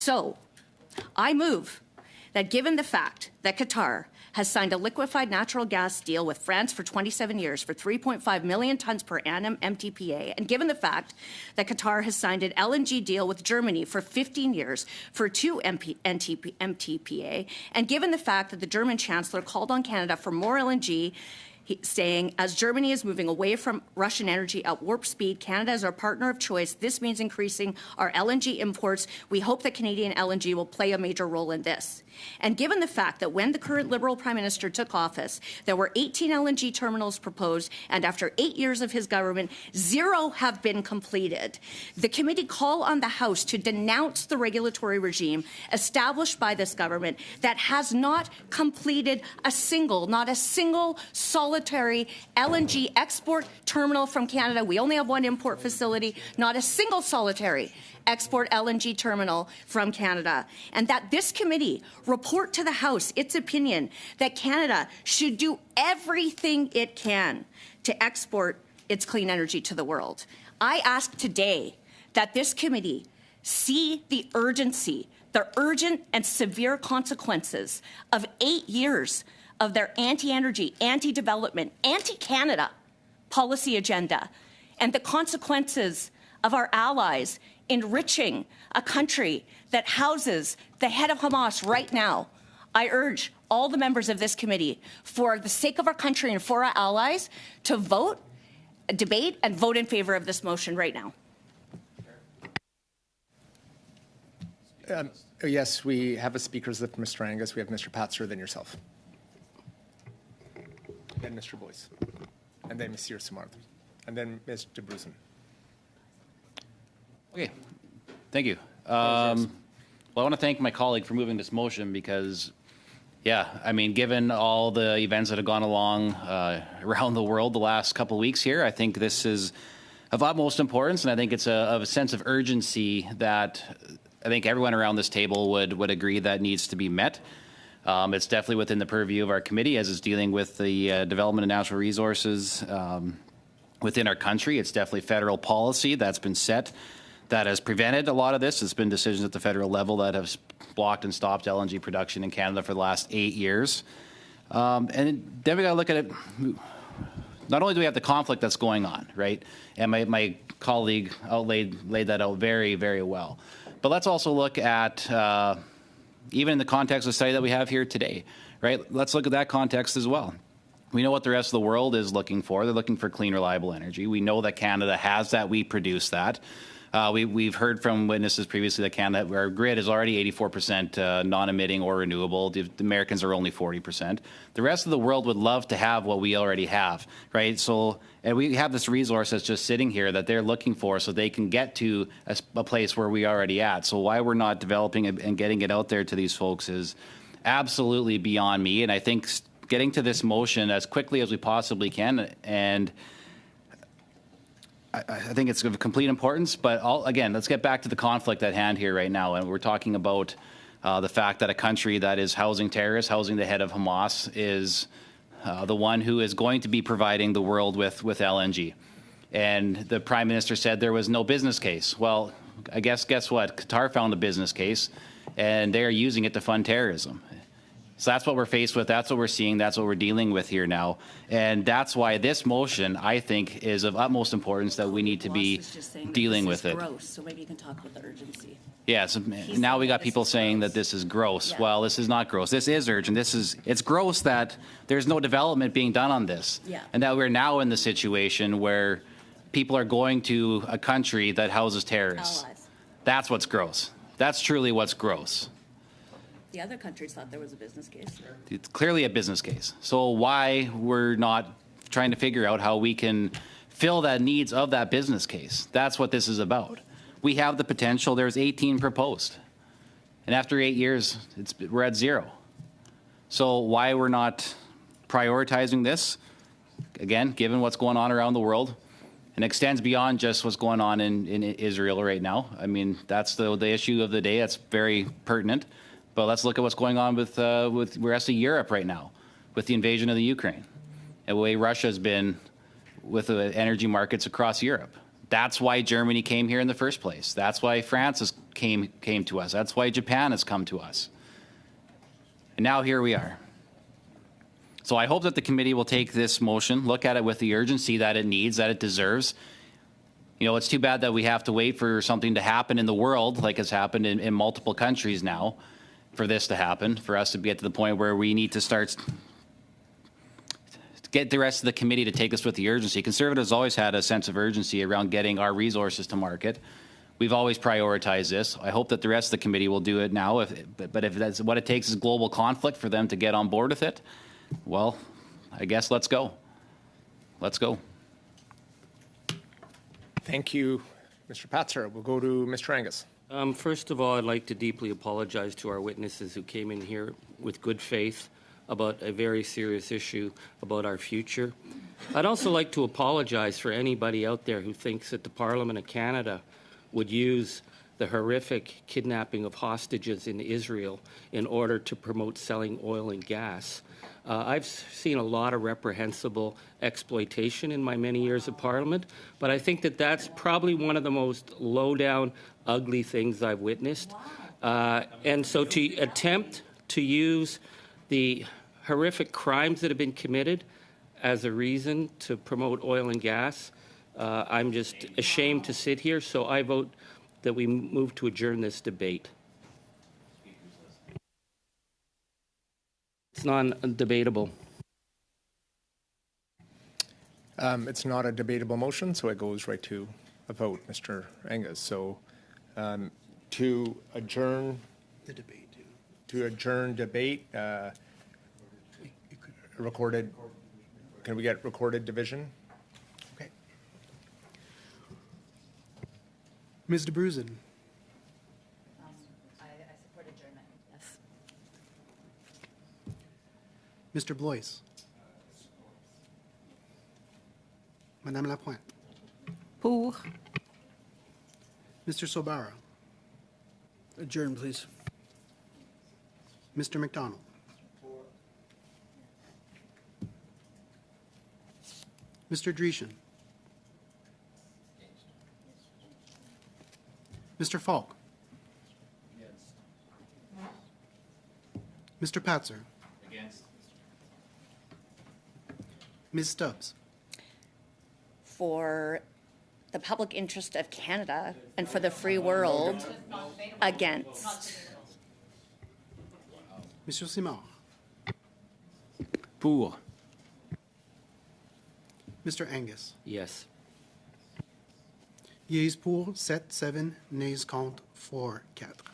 So, I move that given the fact that Qatar has signed a liquefied natural gas deal with France for 27 years for 3.5 million tons per annum MTPA, and given the fact that Qatar has signed an LNG deal with Germany for 15 years for 2 MTPA, and given the fact that the German Chancellor called on Canada for more LNG, saying, as Germany is moving away from Russian energy at warp speed, Canada is our partner of choice. This means increasing our LNG imports. We hope that Canadian LNG will play a major role in this. And given the fact that when the current Liberal Prime Minister took office, there were 18 LNG terminals proposed, and after 8 years of his government, 0 have been completed. The committee call on the House to denounce the regulatory regime established by this government that has not completed not a single solitary LNG export terminal from Canada. We only have one import facility, not a single solitary export LNG terminal from Canada, and that this committee report to the House its opinion that Canada should do everything it can to export its clean energy to the world. I ask today that this committee see the urgent and severe consequences of 8 years of their anti-energy, anti-development, anti-Canada policy agenda, and the consequences of our allies enriching a country that houses the head of Hamas right now. I urge all the members of this committee, for the sake of our country and for our allies, to vote, debate, and vote in favor of this motion right now. Yes, we have a speaker's list, Mr. Angus. We have Mr. Patzer, then yourself. Then Mr. Boyce. And then Monsieur Simard. And then Mr. Brusen. Okay, thank you. Well, I want to thank my colleague for moving this motion because, yeah, I mean, given all the events that have gone along around the world the last couple of weeks here, I think this is of utmost importance, and I think it's of a sense of urgency that I think everyone around this table would agree that needs to be met. It's definitely within the purview of our committee as it's dealing with the development of natural resources within our country. It's definitely federal policy that's been set that has prevented a lot of this. It's been decisions at the federal level that have blocked and stopped LNG production in Canada for the last 8 years. And then we got to look at it. Not only do we have the conflict that's going on, right? And my colleague laid that out very, very well. But let's also look at, even in the context of the study that we have here today, right? Let's look at that context as well. We know what the rest of the world is looking for. They're looking for clean, reliable energy. We know that Canada has that. We produce that. We've heard from witnesses previously that Canada, our grid is already 84% non-emitting or renewable. The Americans are only 40%. The rest of the world would love to have what we already have, right? So, and we have this resource that's just sitting here that they're looking for so they can get to a place where we already at. So why we're not developing it and getting it out there to these folks is absolutely beyond me. And I think getting to this motion as quickly as we possibly can, and I think it's of complete importance, but again, let's get back to the conflict at hand here right now. And we're talking about the fact that a country that is housing terrorists, housing the head of Hamas, is the one who is going to be providing the world with LNG. And the Prime Minister said there was no business case. Well, I guess what? Qatar found a business case, and they are using it to fund terrorism. So that's what we're faced with. That's what we're seeing. That's what we're dealing with here now. And that's why this motion, I think, is of utmost importance that we need to be dealing with it. Gross, so maybe you can talk with the urgency. Yeah, so now we got people saying that this is gross. Yeah. Well, this is not gross. This is urgent. It's gross that there's no development being done on this. Yeah. And that we're now in the situation where people are going to a country that houses terrorists. Allies. That's what's gross. That's truly what's gross. The other countries thought there was a business case. It's clearly a business case. So why we're not trying to figure out how we can fill the needs of that business case. That's what this is about. We have the potential. There's 18 proposed. And after 8 years, we're at 0. So why we're not prioritizing this, again, given what's going on around the world, and extends beyond just what's going on in Israel right now. I mean, that's the issue of the day. That's very pertinent. But let's look at what's going on with the rest of Europe right now, with the invasion of the Ukraine, and the way Russia has been with the energy markets across Europe. That's why Germany came here in the first place. That's why France came to us. That's why Japan has come to us. And now here we are. So I hope that the committee will take this motion, look at it with the urgency that it needs, that it deserves. You know, it's too bad that we have to wait for something to happen in the world, like has happened in multiple countries now, for this to happen, for us to get to the point where we need to start get the rest of the committee to take this with the urgency. Conservatives always had a sense of urgency around getting our resources to market. We've always prioritized this. I hope that the rest of the committee will do it now. But if that's what it takes is global conflict for them to get on board with it, well, I guess let's go. Let's go. Thank you, Mr. Patzer. We'll go to Mr. Angus. First of all, I'd like to deeply apologize to our witnesses who came in here with good faith about a very serious issue about our future. I'd also like to apologize for anybody out there who thinks that the Parliament of Canada would use the horrific kidnapping of hostages in Israel in order to promote selling oil and gas. I've seen a lot of reprehensible exploitation in my many years of Parliament, but I think that that's probably one of the most low-down, ugly things I've witnessed. And so to attempt to use the horrific crimes that have been committed as a reason to promote oil and gas, I'm just ashamed to sit here, so I vote that we move to adjourn this debate. It's non-debatable. It's not a debatable motion, so it goes right to a vote, Mr. Angus. So to adjourn The debate. to adjourn debate, recorded. Can we get recorded division? Okay. Ms. DeBruzen. I support adjournment, yes. Mr. Blois. Madame Lapointe. Pour. Mr. Sobara. Adjourn, please. Mr. McDonald. Mr. Dreeshen. Mr. Falk. Mr. Patzer. Against. Ms. Stubbs. For the public interest of Canada and for the free world, against. Monsieur Simard. Pour. Mr. Angus. Yes. Yeas pour 7, 7, nays contre 4, 4.